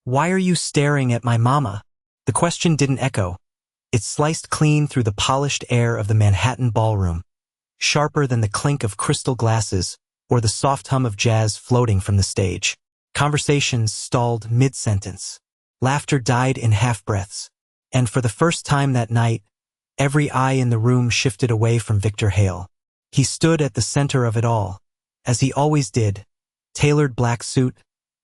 "Why are you staring at my mama?" The question didn't echo. It sliced clean through the polished air of the Manhattan ballroom, sharper than the clink of crystal glasses or the soft hum of jazz floating from the stage. Conversations stalled mid-sentence. Laughter died in half-breaths. And for the first time that night, every eye in the room shifted away from Victor Hale. He stood at the center of it all, as he always did, tailored black suit,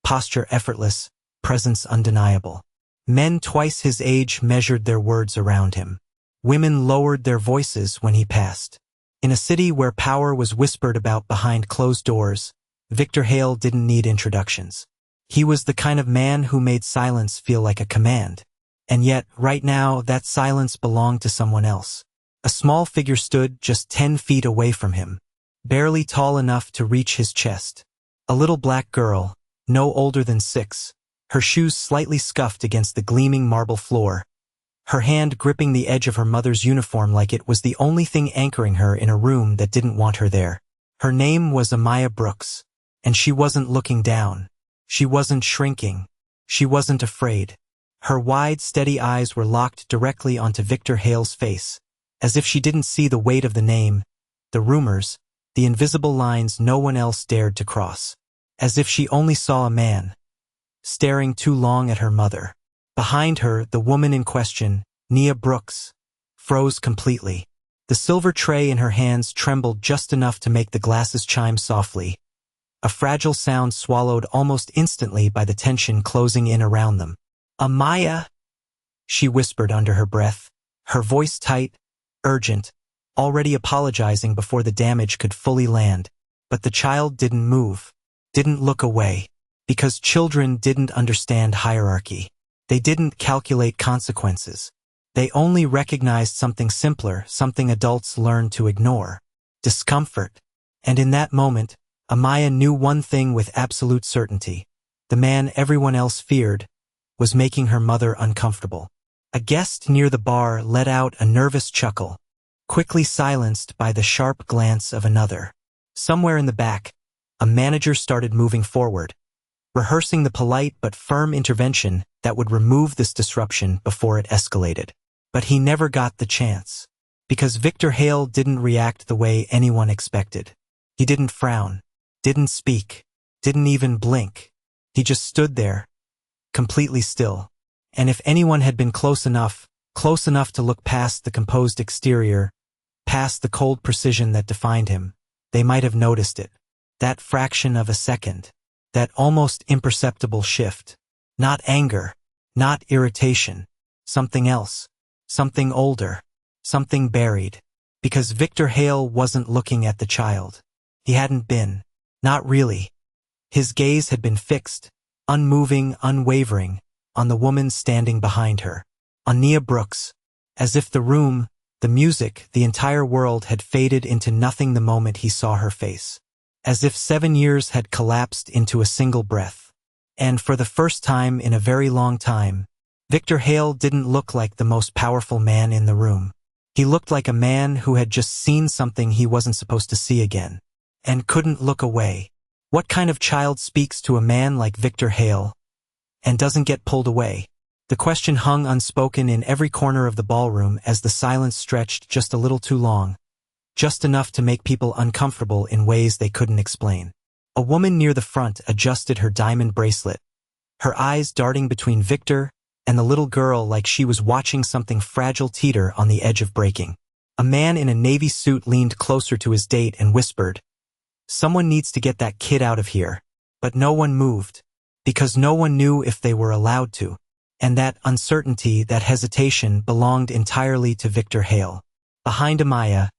posture effortless, presence undeniable. Men twice his age measured their words around him. Women lowered their voices when he passed. In a city where power was whispered about behind closed doors, Victor Hale didn't need introductions. He was the kind of man who made silence feel like a command. And yet, right now, that silence belonged to someone else. A small figure stood just 10 feet away from him, barely tall enough to reach his chest. A little black girl, no older than 6, her shoes slightly scuffed against the gleaming marble floor, her hand gripping the edge of her mother's uniform like it was the only thing anchoring her in a room that didn't want her there. Her name was Amaya Brooks, and she wasn't looking down. She wasn't shrinking. She wasn't afraid. Her wide, steady eyes were locked directly onto Victor Hale's face, as if she didn't see the weight of the name, the rumors, the invisible lines no one else dared to cross. As if she only saw a man, staring too long at her mother. Behind her, the woman in question, Nia Brooks, froze completely. The silver tray in her hands trembled just enough to make the glasses chime softly, a fragile sound swallowed almost instantly by the tension closing in around them. "Amaya," she whispered under her breath, her voice tight, urgent, already apologizing before the damage could fully land. But the child didn't move, didn't look away, because children didn't understand hierarchy. They didn't calculate consequences. They only recognized something simpler, something adults learn to ignore: discomfort. And in that moment, Amaya knew one thing with absolute certainty. The man everyone else feared was making her mother uncomfortable. A guest near the bar let out a nervous chuckle, quickly silenced by the sharp glance of another. Somewhere in the back, a manager started moving forward, rehearsing the polite but firm intervention that would remove this disruption before it escalated. But he never got the chance, because Victor Hale didn't react the way anyone expected. He didn't frown, didn't speak, didn't even blink. He just stood there, completely still. And if anyone had been close enough to look past the composed exterior, past the cold precision that defined him, they might have noticed it. That fraction of a second, that almost imperceptible shift. Not anger, not irritation, something else, something older, something buried. Because Victor Hale wasn't looking at the child. He hadn't been. Not really. His gaze had been fixed, unmoving, unwavering, on the woman standing behind her, on Nia Brooks, as if the room, the music, the entire world had faded into nothing the moment he saw her face. As if 7 years had collapsed into a single breath. And for the first time in a very long time, Victor Hale didn't look like the most powerful man in the room. He looked like a man who had just seen something he wasn't supposed to see again, and couldn't look away. What kind of child speaks to a man like Victor Hale and doesn't get pulled away? The question hung unspoken in every corner of the ballroom as the silence stretched just a little too long, just enough to make people uncomfortable in ways they couldn't explain. A woman near the front adjusted her diamond bracelet, her eyes darting between Victor and the little girl like she was watching something fragile teeter on the edge of breaking. A man in a navy suit leaned closer to his date and whispered, "Someone needs to get that kid out of here." But no one moved, because no one knew if they were allowed to. And that uncertainty, that hesitation, belonged entirely to Victor Hale. Behind Amaya,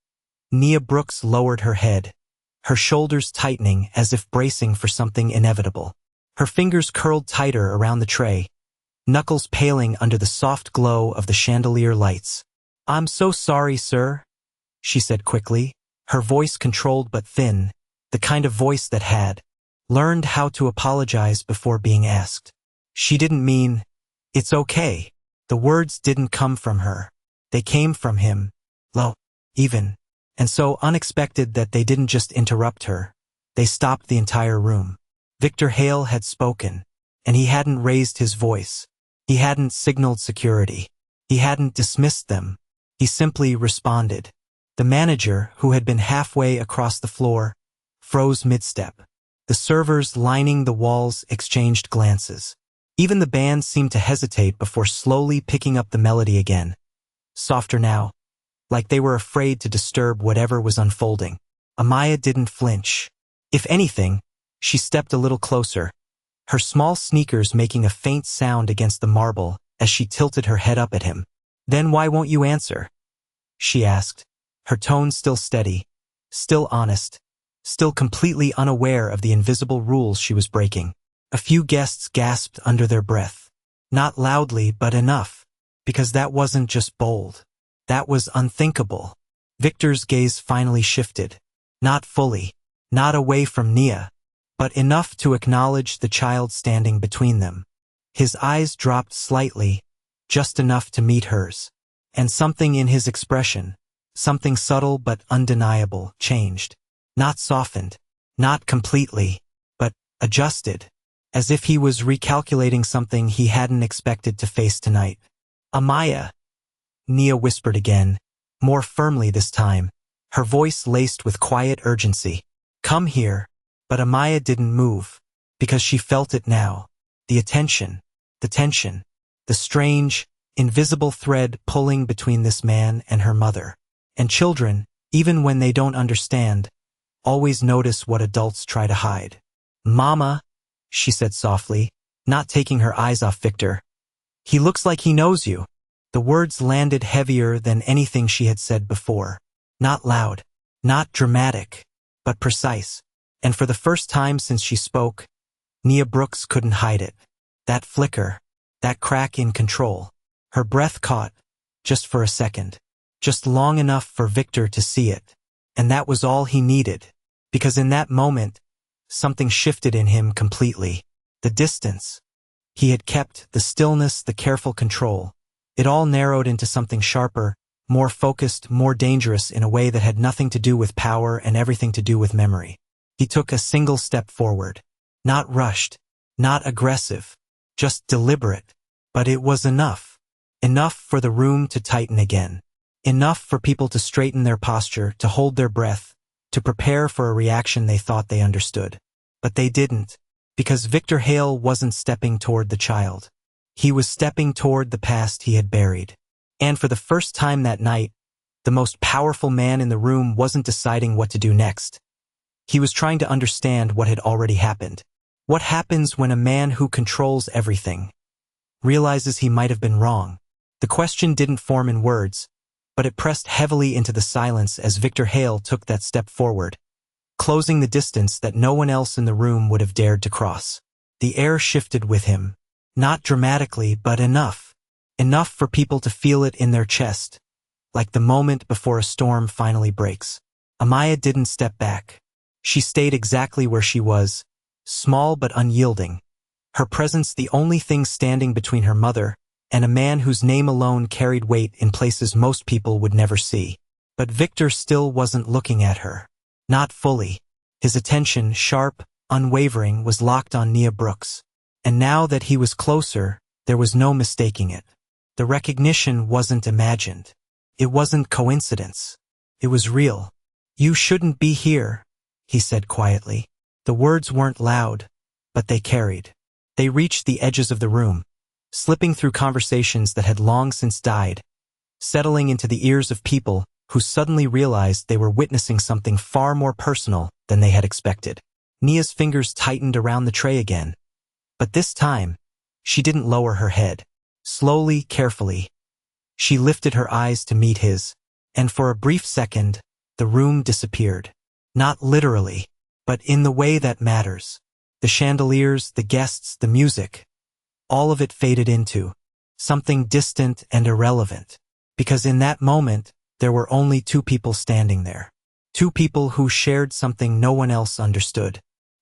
Nia Brooks lowered her head, her shoulders tightening as if bracing for something inevitable. Her fingers curled tighter around the tray, knuckles paling under the soft glow of the chandelier lights. "I'm so sorry, sir," she said quickly, her voice controlled but thin, the kind of voice that had learned how to apologize before being asked. She didn't mean, "It's okay." The words didn't come from her. They came from him, low, even, and so unexpected that they didn't just interrupt her. They stopped the entire room. Victor Hale had spoken, and he hadn't raised his voice. He hadn't signaled security. He hadn't dismissed them. He simply responded. The manager, who had been halfway across the floor, froze mid-step. The servers lining the walls exchanged glances. Even the band seemed to hesitate before slowly picking up the melody again. Softer now, like they were afraid to disturb whatever was unfolding. Amaya didn't flinch. If anything, she stepped a little closer, her small sneakers making a faint sound against the marble as she tilted her head up at him. "Then why won't you answer?" she asked, her tone still steady, still honest, still completely unaware of the invisible rules she was breaking. A few guests gasped under their breath. Not loudly, but enough, because that wasn't just bold. That was unthinkable. Victor's gaze finally shifted. Not fully, not away from Nia, but enough to acknowledge the child standing between them. His eyes dropped slightly, just enough to meet hers. And something in his expression, something subtle but undeniable, changed. Not softened, not completely, but adjusted, as if he was recalculating something he hadn't expected to face tonight. "Amaya," Nia whispered again, more firmly this time, her voice laced with quiet urgency. "Come here." But Amaya didn't move, because she felt it now. The attention, the tension, the strange, invisible thread pulling between this man and her mother. And children, even when they don't understand, always notice what adults try to hide. "Mama," she said softly, not taking her eyes off Victor. "He looks like he knows you." The words landed heavier than anything she had said before. Not loud, not dramatic, but precise. And for the first time since she spoke, Nia Brooks couldn't hide it. That flicker, that crack in control. Her breath caught, just for a second, just long enough for Victor to see it. And that was all he needed, because in that moment, something shifted in him completely. The distance he had kept, the stillness, the careful control. It all narrowed into something sharper, more focused, more dangerous in a way that had nothing to do with power and everything to do with memory. He took a single step forward. Not rushed, not aggressive, just deliberate. But it was enough. Enough for the room to tighten again. Enough for people to straighten their posture, to hold their breath, to prepare for a reaction they thought they understood. But they didn't, because Victor Hale wasn't stepping toward the child. He was stepping toward the past he had buried. And for the first time that night, the most powerful man in the room wasn't deciding what to do next. He was trying to understand what had already happened. What happens when a man who controls everything realizes he might have been wrong? The question didn't form in words, but it pressed heavily into the silence as Victor Hale took that step forward, closing the distance that no one else in the room would have dared to cross. The air shifted with him, not dramatically, but enough. Enough for people to feel it in their chest, like the moment before a storm finally breaks. Amaya didn't step back. She stayed exactly where she was, small but unyielding, her presence the only thing standing between her mother and a man whose name alone carried weight in places most people would never see. But Victor still wasn't looking at her. Not fully. His attention, sharp, unwavering, was locked on Nia Brooks. And now that he was closer, there was no mistaking it. The recognition wasn't imagined. It wasn't coincidence. It was real. "You shouldn't be here," he said quietly. The words weren't loud, but they carried. They reached the edges of the room, slipping through conversations that had long since died, settling into the ears of people who suddenly realized they were witnessing something far more personal than they had expected. Nia's fingers tightened around the tray again, but this time, she didn't lower her head. Slowly, carefully, she lifted her eyes to meet his, and for a brief second, the room disappeared. Not literally, but in the way that matters. The chandeliers, the guests, the music, all of it faded into something distant and irrelevant. Because in that moment, there were only two people standing there. Two people who shared something no one else understood.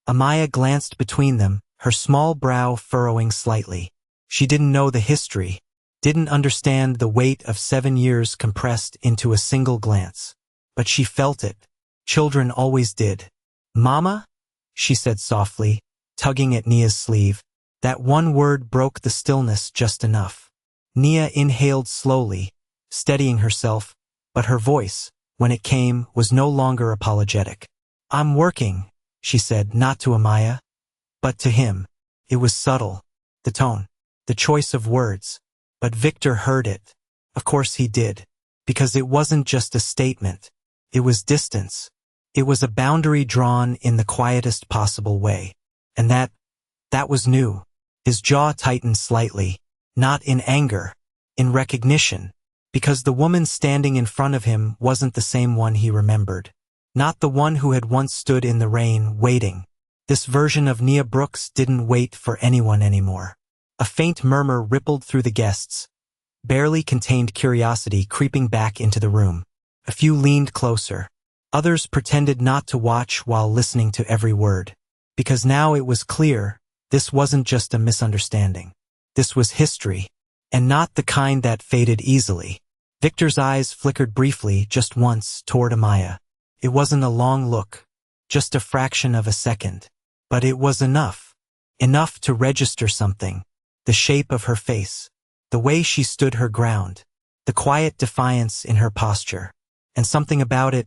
Amaya glanced between them, her small brow furrowing slightly. She didn't know the history, didn't understand the weight of 7 years compressed into a single glance. But she felt it. Children always did. "Mama?" she said softly, tugging at Nia's sleeve. That one word broke the stillness just enough. Nia inhaled slowly, steadying herself, but her voice, when it came, was no longer apologetic. "I'm working," she said, not to Amaya, but to him. It was subtle, the tone, the choice of words, but Victor heard it. Of course he did, because it wasn't just a statement. It was distance. It was a boundary drawn in the quietest possible way. And that was new. His jaw tightened slightly, not in anger, in recognition, because the woman standing in front of him wasn't the same one he remembered. Not the one who had once stood in the rain, waiting. This version of Nia Brooks didn't wait for anyone anymore. A faint murmur rippled through the guests, barely contained curiosity creeping back into the room. A few leaned closer. Others pretended not to watch while listening to every word. Because now it was clear, this wasn't just a misunderstanding. This was history, and not the kind that faded easily. Victor's eyes flickered briefly, just once, toward Amaya. It wasn't a long look, just a fraction of a second. But it was enough. Enough to register something. The shape of her face. The way she stood her ground. The quiet defiance in her posture. And something about it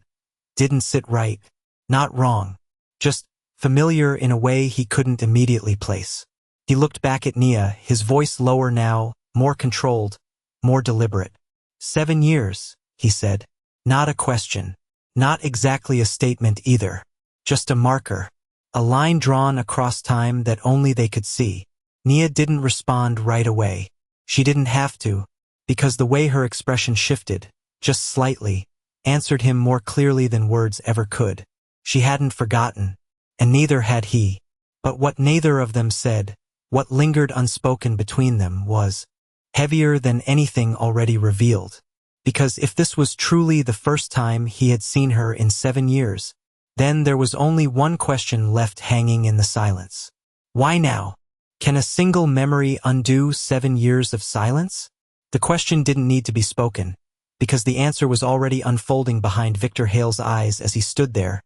didn't sit right. Not wrong. Just familiar in a way he couldn't immediately place. He looked back at Nia, his voice lower now, more controlled, more deliberate. 7 years, he said. Not a question. Not exactly a statement either. Just a marker. A line drawn across time that only they could see. Nia didn't respond right away. She didn't have to, because the way her expression shifted, just slightly, answered him more clearly than words ever could. She hadn't forgotten, and neither had he. But what neither of them said, what lingered unspoken between them, was heavier than anything already revealed. Because if this was truly the first time he had seen her in 7 years, then there was only one question left hanging in the silence. Why now? Can a single memory undo 7 years of silence? The question didn't need to be spoken, because the answer was already unfolding behind Victor Hale's eyes as he stood there,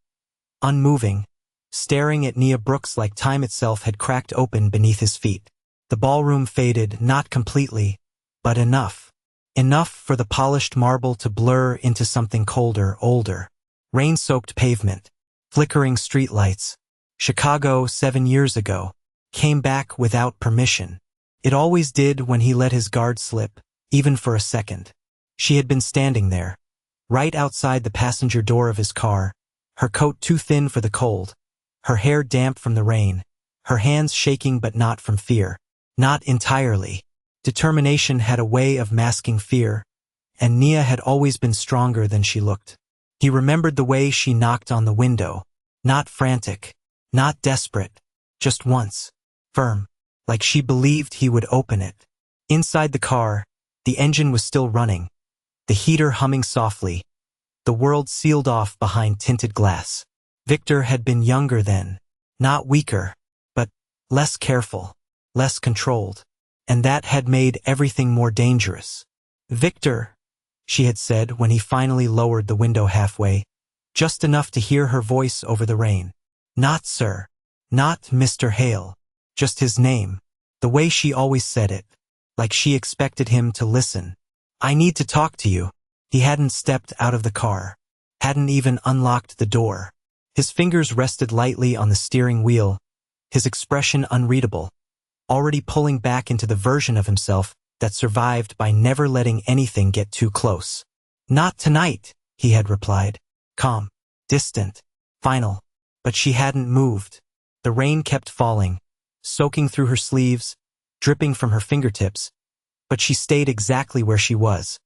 unmoving, staring at Nia Brooks like time itself had cracked open beneath his feet. The ballroom faded, not completely, but enough. Enough for the polished marble to blur into something colder, older. Rain-soaked pavement, flickering streetlights. Chicago 7 years ago came back without permission. It always did when he let his guard slip, even for a second. She had been standing there, right outside the passenger door of his car, her coat too thin for the cold, her hair damp from the rain, her hands shaking but not from fear. Not entirely. Determination had a way of masking fear, and Nia had always been stronger than she looked. He remembered the way she knocked on the window, not frantic, not desperate, just once, firm, like she believed he would open it. Inside the car, the engine was still running, the heater humming softly, the world sealed off behind tinted glass. Victor had been younger then, not weaker, but less careful, less controlled, and that had made everything more dangerous. "Victor," she had said when he finally lowered the window halfway, just enough to hear her voice over the rain. Not sir, not Mr. Hale, just his name, the way she always said it, like she expected him to listen. "I need to talk to you." He hadn't stepped out of the car, hadn't even unlocked the door. His fingers rested lightly on the steering wheel, his expression unreadable, already pulling back into the version of himself that survived by never letting anything get too close. "Not tonight," he had replied, calm, distant, final. But she hadn't moved. The rain kept falling, soaking through her sleeves, dripping from her fingertips, but she stayed exactly where she was,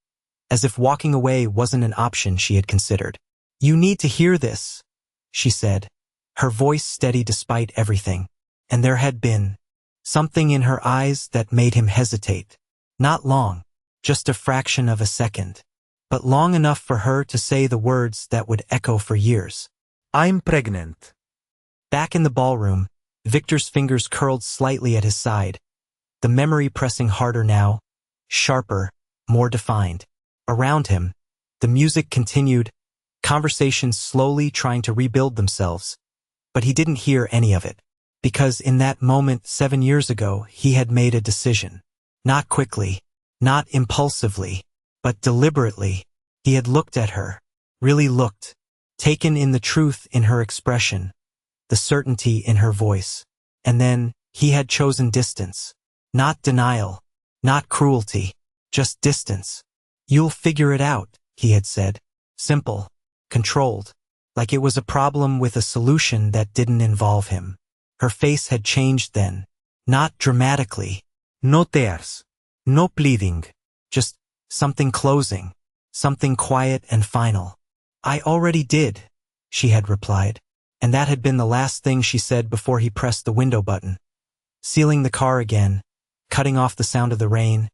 as if walking away wasn't an option she had considered. "You need to hear this," she said, her voice steady despite everything, and there had been something in her eyes that made him hesitate. Not long, just a fraction of a second, but long enough for her to say the words that would echo for years. "I'm pregnant." Back in the ballroom, Victor's fingers curled slightly at his side, the memory pressing harder now, sharper, more defined. Around him, the music continued, conversations slowly trying to rebuild themselves, but he didn't hear any of it, Because in that moment 7 years ago, he had made a decision. Not quickly, not impulsively, but deliberately. He had looked at her, really looked, taken in the truth in her expression, the certainty in her voice. And then, he had chosen distance. Not denial, not cruelty, just distance. You'll figure it out, he had said. Simple, controlled, like it was a problem with a solution that didn't involve him. Her face had changed then, not dramatically. No tears, no pleading, just something closing, something quiet and final. I already did, she had replied, and that had been the last thing she said before he pressed the window button. Sealing the car again, cutting off the sound of the rain,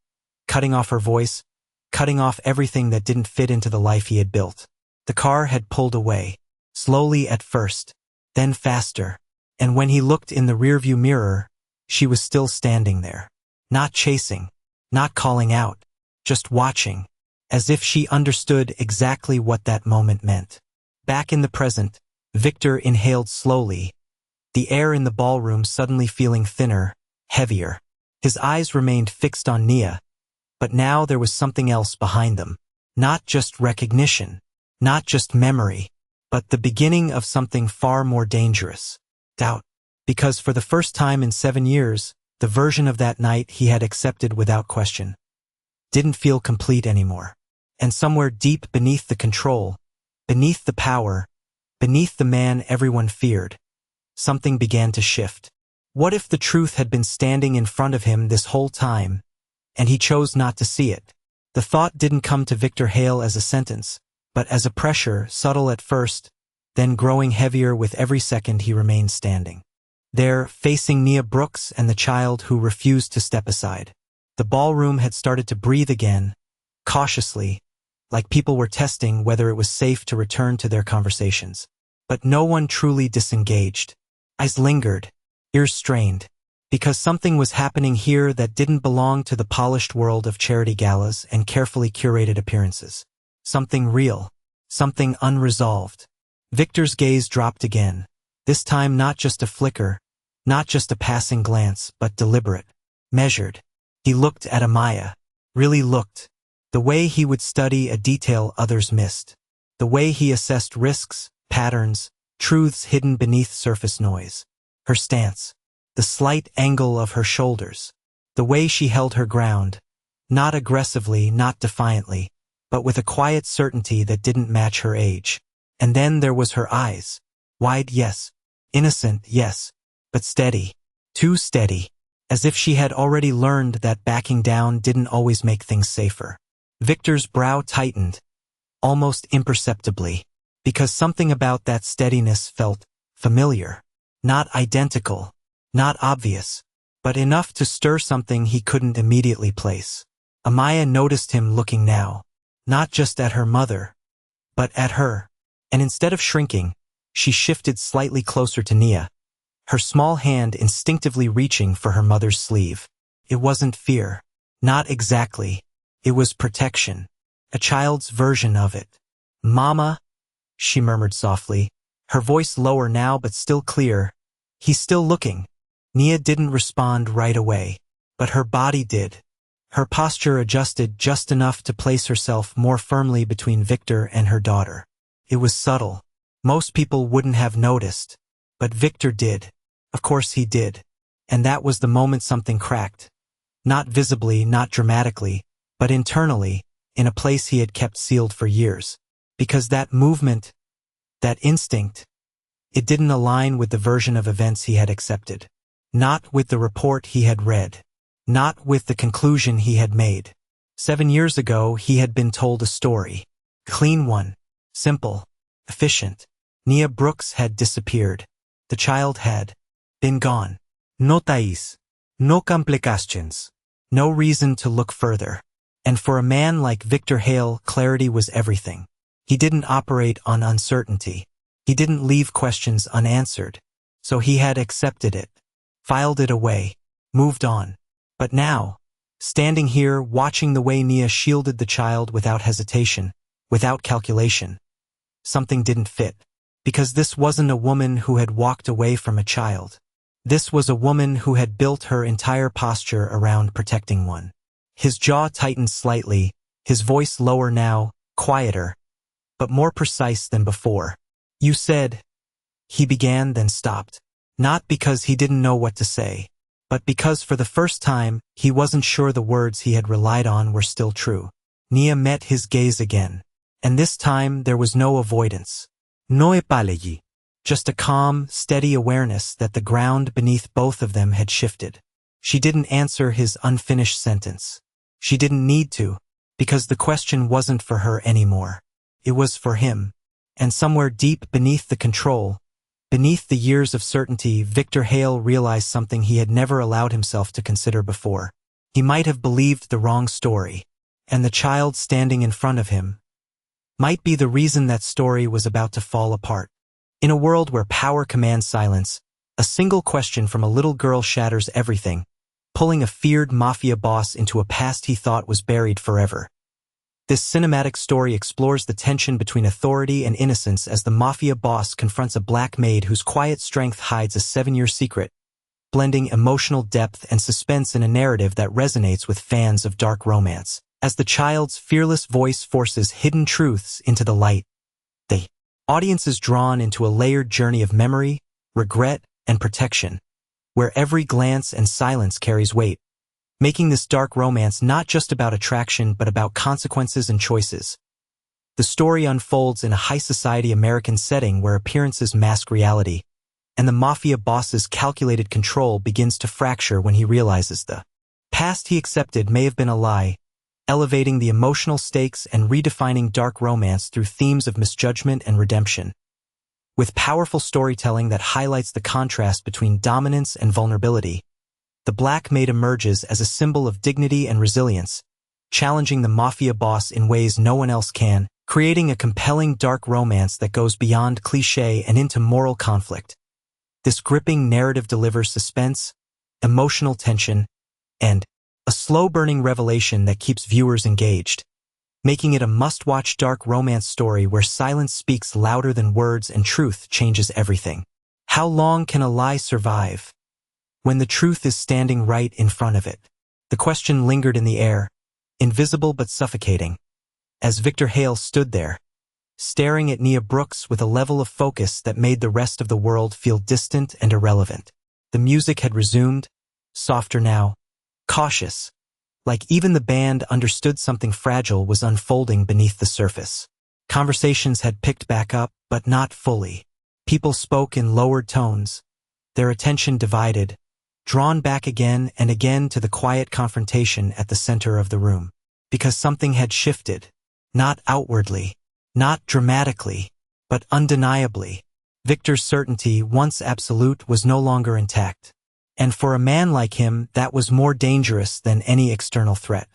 cutting off her voice, cutting off everything that didn't fit into the life he had built. The car had pulled away, slowly at first, then faster, and when he looked in the rearview mirror, she was still standing there. Not chasing, not calling out, just watching, as if she understood exactly what that moment meant. Back in the present, Victor inhaled slowly, the air in the ballroom suddenly feeling thinner, heavier. His eyes remained fixed on Nia, but now there was something else behind them. Not just recognition, not just memory, but the beginning of something far more dangerous. Doubt. Because for the first time in 7 years, the version of that night he had accepted without question didn't feel complete anymore. And somewhere deep beneath the control, beneath the power, beneath the man everyone feared, something began to shift. What if the truth had been standing in front of him this whole time, and he chose not to see it? The thought didn't come to Victor Hale as a sentence, but as a pressure, subtle at first, then growing heavier with every second he remained standing. There, facing Nia Brooks and the child who refused to step aside. The ballroom had started to breathe again, cautiously, like people were testing whether it was safe to return to their conversations. But no one truly disengaged. Eyes lingered, ears strained, because something was happening here that didn't belong to the polished world of charity galas and carefully curated appearances. Something real, something unresolved. Victor's gaze dropped again, this time not just a flicker, not just a passing glance, but deliberate, measured. He looked at Amaya, really looked, the way he would study a detail others missed, the way he assessed risks, patterns, truths hidden beneath surface noise. Her stance, the slight angle of her shoulders, the way she held her ground, not aggressively, not defiantly, but with a quiet certainty that didn't match her age. And then there was her eyes. Wide, yes. Innocent, yes. But steady. Too steady. As if she had already learned that backing down didn't always make things safer. Victor's brow tightened, almost imperceptibly, because something about that steadiness felt familiar. Not identical, not obvious, but enough to stir something he couldn't immediately place. Amaya noticed him looking now, not just at her mother, but at her. And instead of shrinking, she shifted slightly closer to Nia, her small hand instinctively reaching for her mother's sleeve. It wasn't fear. Not exactly. It was protection. A child's version of it. "Mama," she murmured softly, her voice lower now but still clear. "He's still looking." Nia didn't respond right away, but her body did. Her posture adjusted just enough to place herself more firmly between Victor and her daughter. It was subtle. Most people wouldn't have noticed, but Victor did. Of course he did. And that was the moment something cracked. Not visibly, not dramatically, but internally, in a place he had kept sealed for years. Because that movement, that instinct, it didn't align with the version of events he had accepted. Not with the report he had read. Not with the conclusion he had made. 7 years ago he had been told a story. Clean one. Simple. Efficient. Nia Brooks had disappeared. The child had been gone. No Thais. No complications. No reason to look further. And for a man like Victor Hale, clarity was everything. He didn't operate on uncertainty. He didn't leave questions unanswered. So he had accepted it. Filed it away. Moved on. But now, standing here watching the way Nia shielded the child without hesitation, without calculation, something didn't fit. Because this wasn't a woman who had walked away from a child. This was a woman who had built her entire posture around protecting one. His jaw tightened slightly, his voice lower now, quieter, but more precise than before. "You said," he began, then stopped. Not because he didn't know what to say, but because for the first time, he wasn't sure the words he had relied on were still true. Nia met his gaze again, and this time there was no avoidance. No apology. Just a calm, steady awareness that the ground beneath both of them had shifted. She didn't answer his unfinished sentence. She didn't need to, because the question wasn't for her anymore. It was for him. And somewhere deep beneath the control, beneath the years of certainty, Victor Hale realized something he had never allowed himself to consider before. He might have believed the wrong story, and the child standing in front of him might be the reason that story was about to fall apart. In a world where power commands silence, a single question from a little girl shatters everything, pulling a feared mafia boss into a past he thought was buried forever. This cinematic story explores the tension between authority and innocence as the mafia boss confronts a black maid whose quiet strength hides a 7-year secret, blending emotional depth and suspense in a narrative that resonates with fans of dark romance. As the child's fearless voice forces hidden truths into the light, the audience is drawn into a layered journey of memory, regret, and protection, where every glance and silence carries weight, making this dark romance not just about attraction but about consequences and choices. The story unfolds in a high-society American setting where appearances mask reality, and the mafia boss's calculated control begins to fracture when he realizes the past he accepted may have been a lie, elevating the emotional stakes and redefining dark romance through themes of misjudgment and redemption. With powerful storytelling that highlights the contrast between dominance and vulnerability, the Black Maid emerges as a symbol of dignity and resilience, challenging the mafia boss in ways no one else can, creating a compelling dark romance that goes beyond cliché and into moral conflict. This gripping narrative delivers suspense, emotional tension, and a slow-burning revelation that keeps viewers engaged, making it a must-watch dark romance story where silence speaks louder than words and truth changes everything. How long can a lie survive when the truth is standing right in front of it? The question lingered in the air, invisible but suffocating, as Victor Hale stood there, staring at Nia Brooks with a level of focus that made the rest of the world feel distant and irrelevant. The music had resumed, softer now, cautious, like even the band understood something fragile was unfolding beneath the surface. Conversations had picked back up, but not fully. People spoke in lowered tones, their attention divided, drawn back again and again to the quiet confrontation at the center of the room. Because something had shifted, not outwardly, not dramatically, but undeniably. Victor's certainty, once absolute, was no longer intact. And for a man like him, that was more dangerous than any external threat.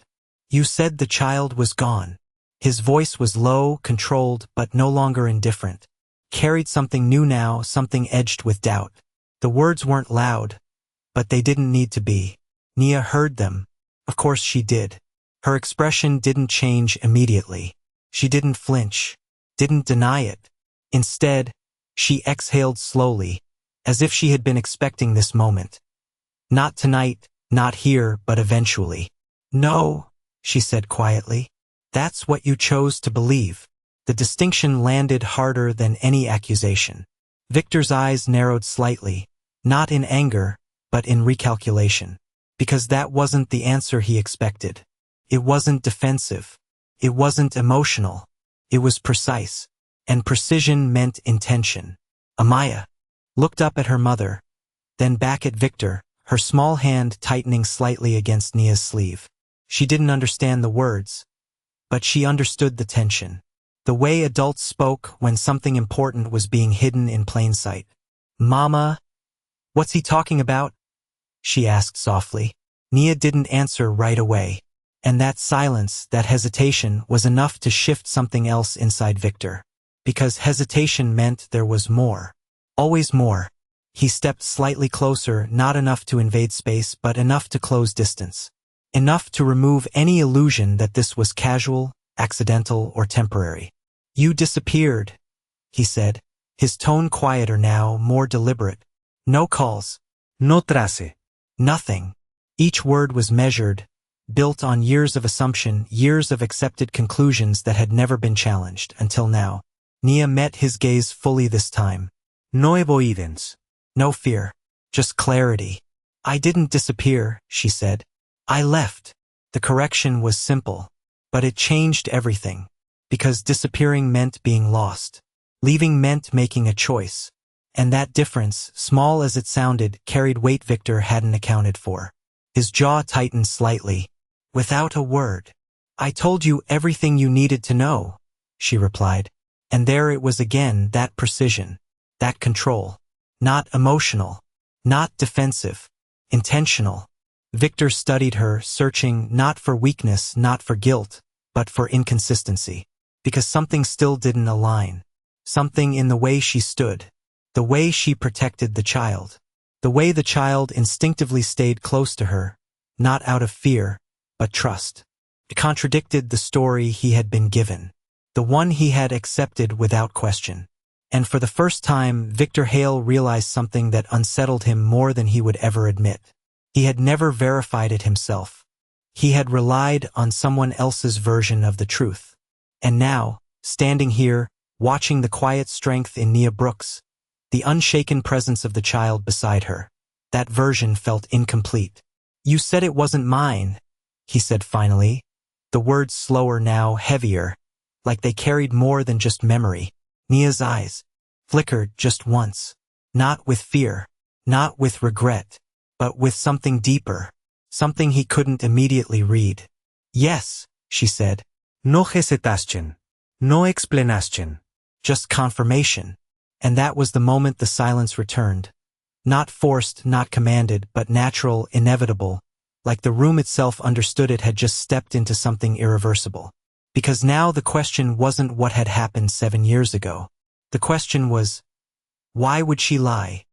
"You said the child was gone." His voice was low, controlled, but no longer indifferent. Carried something new now, something edged with doubt. The words weren't loud, but they didn't need to be. Nia heard them. Of course she did. Her expression didn't change immediately. She didn't flinch, didn't deny it. Instead, she exhaled slowly, as if she had been expecting this moment. Not tonight, not here, but eventually. "No," she said quietly. "That's what you chose to believe." The distinction landed harder than any accusation. Victor's eyes narrowed slightly, not in anger, but in recalculation. Because that wasn't the answer he expected. It wasn't defensive. It wasn't emotional. It was precise. And precision meant intention. Amaya looked up at her mother, then back at Victor, her small hand tightening slightly against Nia's sleeve. She didn't understand the words, but she understood the tension. The way adults spoke when something important was being hidden in plain sight. "Mama, what's he talking about?" she asked softly. Nia didn't answer right away, and that silence, that hesitation, was enough to shift something else inside Victor. Because hesitation meant there was more. Always more. He stepped slightly closer, not enough to invade space, but enough to close distance. Enough to remove any illusion that this was casual, accidental, or temporary. "You disappeared," he said, his tone quieter now, more deliberate. "No calls. No trace. Nothing. Each word was measured, built on years of assumption, years of accepted conclusions that had never been challenged until now. Nia met his gaze fully this time. No avoidance. No fear. Just clarity. I didn't disappear, she said. I left. The correction was simple, but it changed everything. Because disappearing meant being lost. Leaving meant making a choice. And that difference, small as it sounded, carried weight Victor hadn't accounted for. His jaw tightened slightly. Without a word. I told you everything you needed to know, she replied. And there it was again, that precision, that control. Not emotional, not defensive, intentional. Victor studied her, searching not for weakness, not for guilt, but for inconsistency. Because something still didn't align. Something in the way she stood. The way she protected the child. The way the child instinctively stayed close to her, not out of fear, but trust. It contradicted the story he had been given. The one he had accepted without question. And for the first time, Victor Hale realized something that unsettled him more than he would ever admit. He had never verified it himself. He had relied on someone else's version of the truth. And now, standing here, watching the quiet strength in Nia Brooks, the unshaken presence of the child beside her, that version felt incomplete. You said it wasn't mine, he said finally, the words slower now, heavier, like they carried more than just memory. Nia's eyes flickered just once, not with fear, not with regret, but with something deeper, something he couldn't immediately read. Yes, she said. No hesitación. No explanación. Just confirmation. And that was the moment the silence returned. Not forced, not commanded, but natural, inevitable, like the room itself understood it had just stepped into something irreversible. Because now the question wasn't what had happened 7 years ago. The question was, why would she lie?